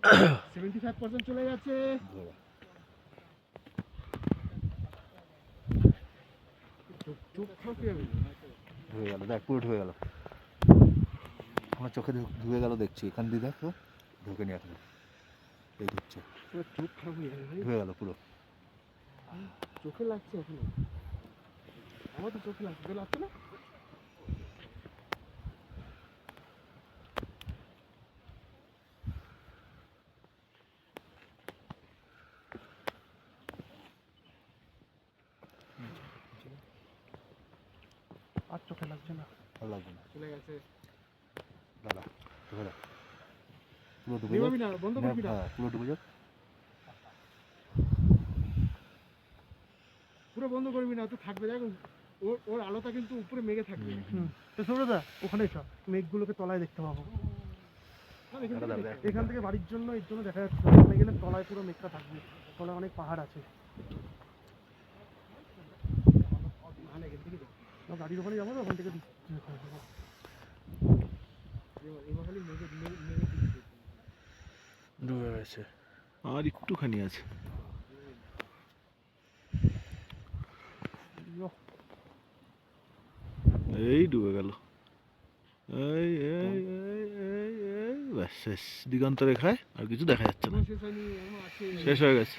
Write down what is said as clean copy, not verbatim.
75% চলে গেছে। ধুয়ে গেল, দেখ পুরো ধুয়ে গেল, আমার চোখে ধুয়ে গেল দেখছি, এখান দিয়ে দেখো ঢুকে নিয়ে আসবে, এই ঢুকছে, চোখ খারাপ হয়ে যাবে, ধুয়ে গেল পুরো। চোখে লাগছে এখনো, আমার তো চোখে লাগছে, তোর লাগছে না? আর চোখে লাগছে না, ভালো লাগবে না, চলে গেছে। দাদা ধুয়ে দাও, পুরো ডুবে নেভাবি না, বন্ধ করবি না, হ্যাঁ পুরো ডুবে যাক, পুরো বন্ধ করবি না, তো থাকবে, দেখ ওর আলোটা কিন্তু উপরে মেঘে থাকবে। সৌরদা ওখানে এসো, মেঘগুলোকে তলায় দেখতে পাবো। এখান থেকে বাড়ির জন্য এর জন্য দেখা যাচ্ছে, ওখানে গেলে তলায় পুরো মেঘটা থাকবে, তলায় অনেক পাহাড় আছে। গাড়ির ওখানে যাবো না, ওখান থেকে ডুবে গেছে, আর একটুখানি আছে, এই ডুবে গেল, এই এই এই এই এই ব্যাস শেষ, দিগন্ত রেখায় আর কিছু দেখা যাচ্ছে না, শেষ হয়ে গেছে।